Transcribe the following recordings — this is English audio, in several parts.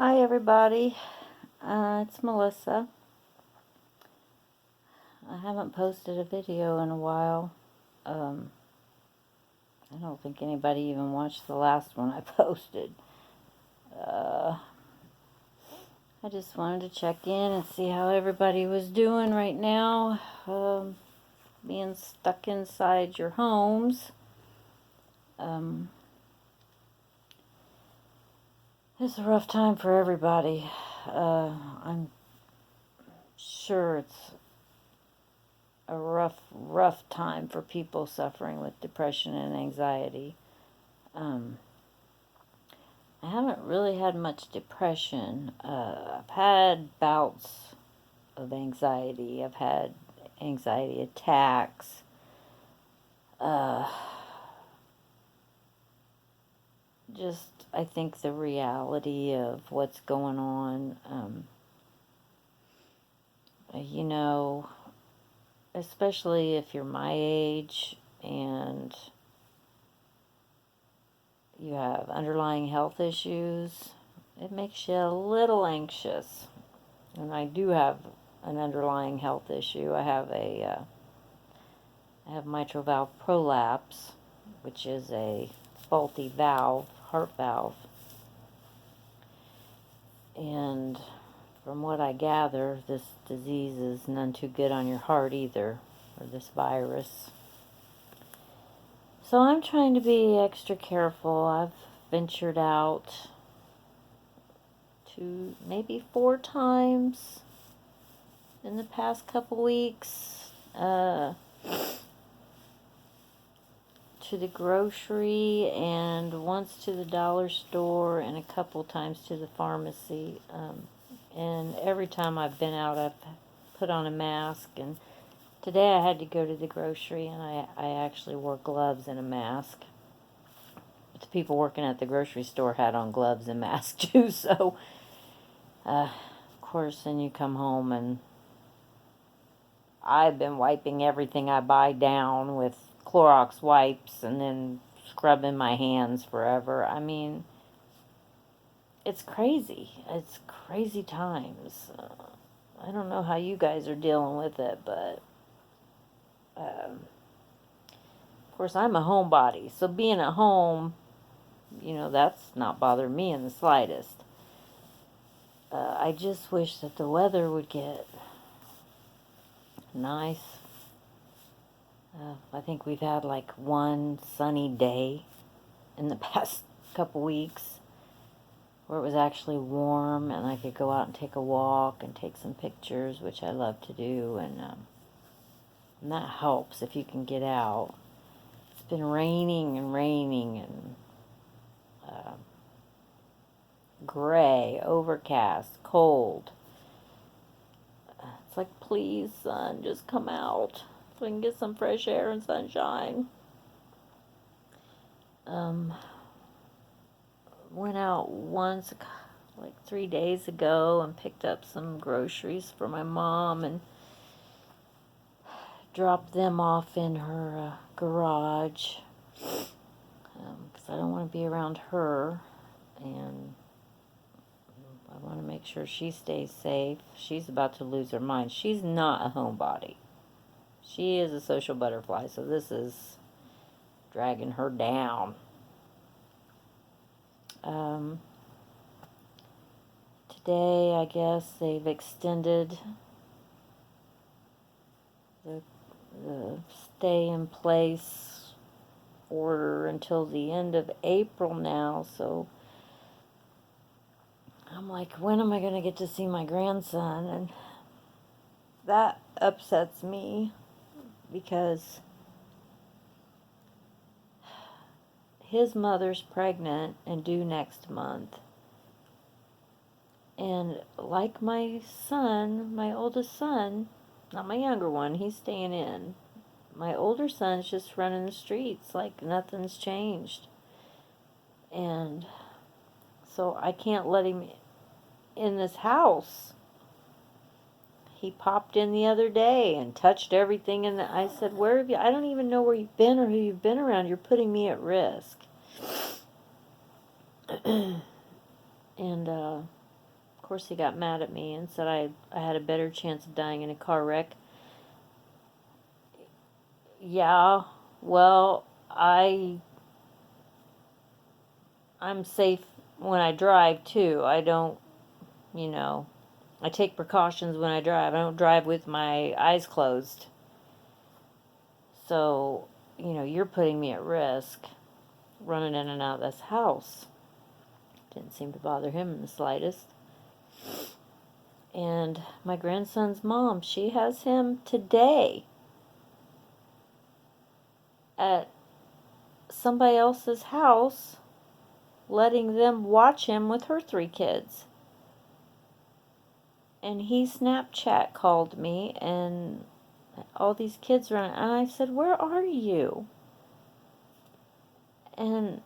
Hi everybody, it's Melissa. I haven't posted a video in a while. I don't think anybody even watched the last one I posted. I just wanted to check in and see how everybody was doing right now. Being stuck inside your homes. It's a rough time for everybody. I'm sure it's a rough time for people suffering with depression and anxiety. I haven't really had much depression. I've had bouts of anxiety. I've had anxiety attacks. Just, I think the reality of what's going on, you know, especially if you're my age and you have underlying health issues, it makes you a little anxious. And I do have an underlying health issue. I have mitral valve prolapse, which is a faulty valve, heart valve. And from what I gather, this disease is none too good on your heart either, or this virus. So I'm trying to be extra careful. I've ventured out maybe 4 times in the past couple weeks to the grocery, and once to the dollar store, and a couple times to the pharmacy. And every time I've been out, I've put on a mask. And today I had to go to the grocery, and I actually wore gloves and a mask. But the people working at the grocery store had on gloves and masks too, so of course, then you come home, and I've been wiping everything I buy down with Clorox wipes and then scrubbing my hands forever. I mean, it's crazy. It's crazy times. I don't know how you guys are dealing with it, but of course, I'm a homebody, so being at home, that's not bothering me in the slightest. I just wish that the weather would get nice. I think we've had like one sunny day in the past couple weeks where it was actually warm and I could go out and take a walk and take some pictures, which I love to do, and that helps if you can get out. It's been raining and gray, overcast, cold. It's like, please, sun, just come out so we can get some fresh air and sunshine. Went out once, like 3 days ago, and picked up some groceries for my mom and dropped them off in her garage because I don't want to be around her, and I want to make sure she stays safe. She's about to lose her mind. She's not a homebody. She is a social butterfly, so this is dragging her down. Today, I guess they've extended the stay in place order until the end of April now, so I'm like, when am I going to get to see my grandson? And that upsets me because his mother's pregnant and due next month. And like my son, my oldest son, not my younger one, he's staying in. My older son's just running the streets like nothing's changed. And so I can't let him in this house. He popped in the other day and touched everything, and I said, where have you? I don't even know where you've been or who you've been around. You're putting me at risk. And Of course, he got mad at me and said I had a better chance of dying in a car wreck. Yeah, well, I'm safe when I drive too. I don't, you know, I take precautions when I drive. I don't drive with my eyes closed. So, you're putting me at risk running in and out of this house. Didn't seem to bother him in the slightest. And my grandson's mom, she has him today at somebody else's house, letting them watch him with her 3 kids. And he Snapchat called me, and all these kids running, and I said, "Where are you?" And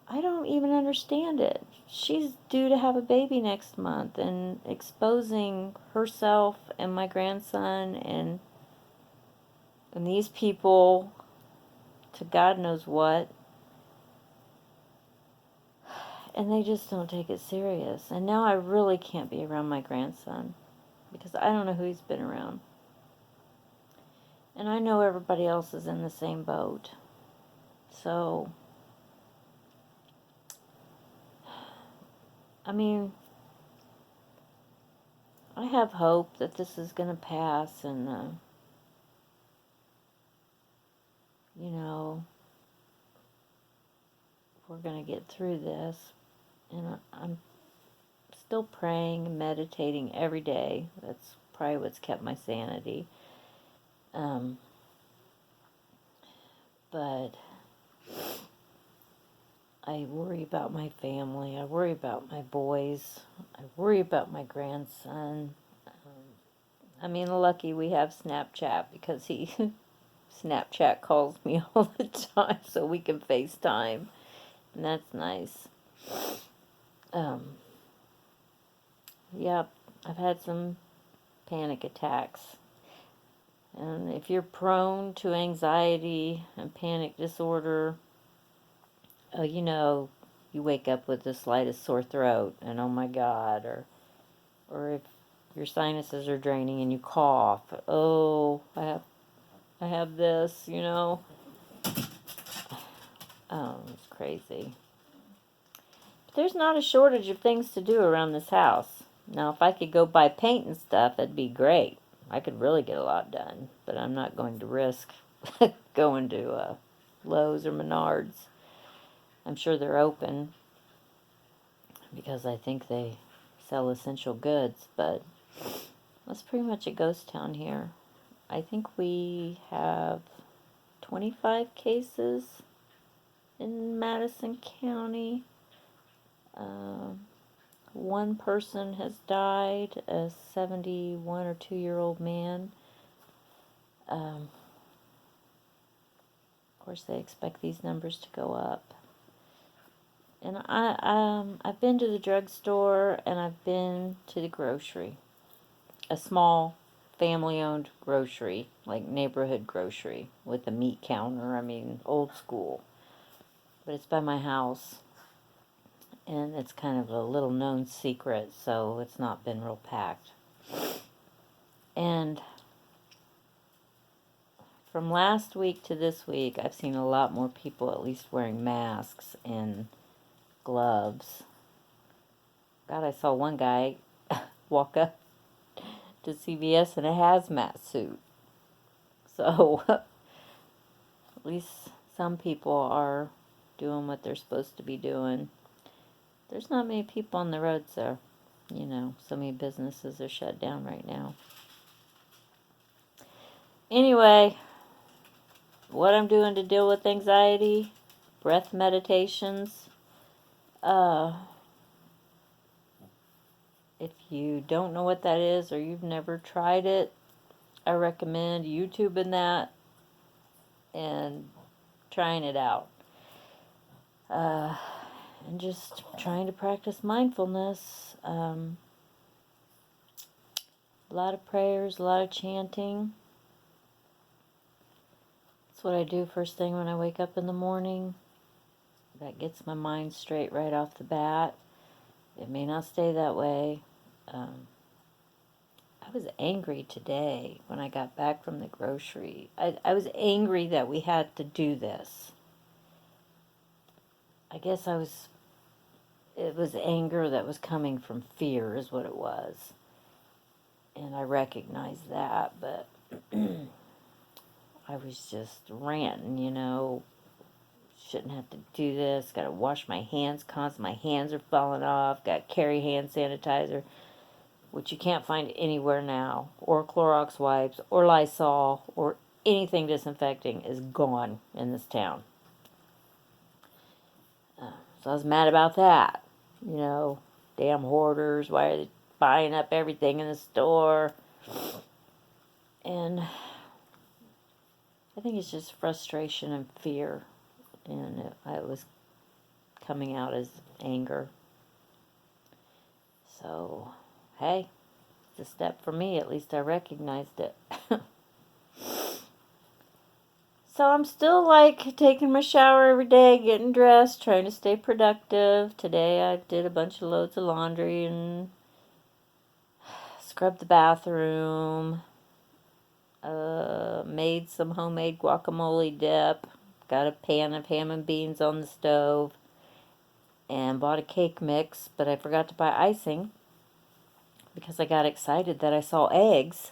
I don't even understand it. She's due to have a baby next month, and exposing herself and my grandson and these people to God knows what. And they just don't take it serious. And now I really can't be around my grandson because I don't know who he's been around. And I know everybody else is in the same boat. So, I mean, I have hope that this is going to pass and, we're going to get through this. And I'm still praying and meditating every day. That's probably what's kept my sanity. But I worry about my family. I worry about my boys. I worry about my grandson. Lucky we have Snapchat because he Snapchat calls me all the time so we can FaceTime. And that's nice. Yep, I've had some panic attacks. And if you're prone to anxiety and panic disorder, you wake up with the slightest sore throat and oh my God, or if your sinuses are draining and you cough, oh, I have this, it's crazy. But there's not a shortage of things to do around this house. Now, if I could go buy paint and stuff, that'd be great. I could really get a lot done, but I'm not going to risk going to Lowe's or Menards. I'm sure they're open because I think they sell essential goods, but that's pretty much a ghost town here. I think we have 25 cases in Madison County. One person has died, a 71 or 2-year-old man. Of course, they expect these numbers to go up. And I've been to the drugstore and I've been to the grocery, a small family-owned grocery, like neighborhood grocery with a meat counter. Old school, but it's by my house, and it's kind of a little known secret, so it's not been real packed. And from last week to this week, I've seen a lot more people at least wearing masks and gloves. God, I saw one guy walk up to CVS in a hazmat suit. So, at least some people are doing what they're supposed to be doing. There's not many people on the roads there. So many businesses are shut down right now. Anyway, what I'm doing to deal with anxiety, breath meditations. If you don't know what that is or you've never tried it, I recommend YouTubing that and trying it out. And just trying to practice mindfulness. A lot of prayers, a lot of chanting. That's what I do first thing when I wake up in the morning. That gets my mind straight right off the bat. It may not stay that way. I was angry today when I got back from the grocery. I was angry that we had to do this. I guess it was anger that was coming from fear, is what it was. And I recognized that, but I was just ranting, shouldn't have to do this. Got to wash my hands constantly. My hands are falling off. Got to carry hand sanitizer, which you can't find anywhere now, or Clorox wipes, or Lysol, or anything disinfecting is gone in this town. So I was mad about that. Damn hoarders. Why are they buying up everything in the store? And I think it's just frustration and fear. And it was coming out as anger. So, hey, it's a step for me. At least I recognized it. So I'm still taking my shower every day, getting dressed, trying to stay productive. Today I did a bunch of loads of laundry and scrubbed the bathroom. Made some homemade guacamole dip. Got a pan of ham and beans on the stove. And bought a cake mix, but I forgot to buy icing because I got excited that I saw eggs.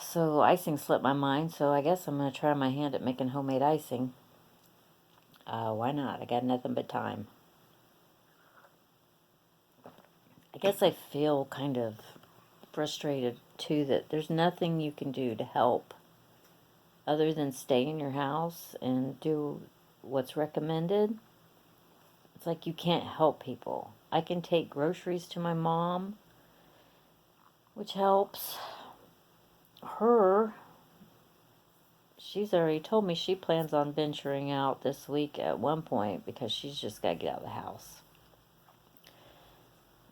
So icing slipped my mind, so I guess I'm going to try my hand at making homemade icing. Why not? I got nothing but time. I guess I feel kind of frustrated, too, that there's nothing you can do to help other than stay in your house and do what's recommended. It's like you can't help people. I can take groceries to my mom, which helps her. She's already told me she plans on venturing out this week at one point because she's just got to get out of the house.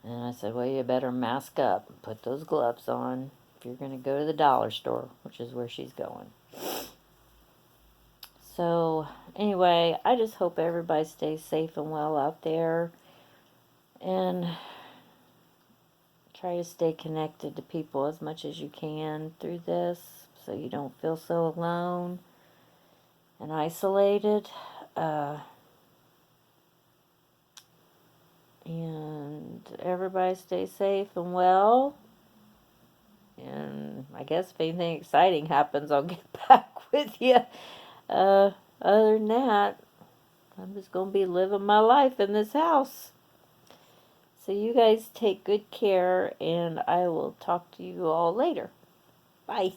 And I said, well, you better mask up and put those gloves on if you're going to go to the dollar store, which is where she's going. So, anyway, I just hope everybody stays safe and well out there. And try to stay connected to people as much as you can through this so you don't feel so alone and isolated. And everybody stay safe and well. And I guess if anything exciting happens, I'll get back with you. Other than that, I'm just going to be living my life in this house. So you guys take good care, and I will talk to you all later. Bye.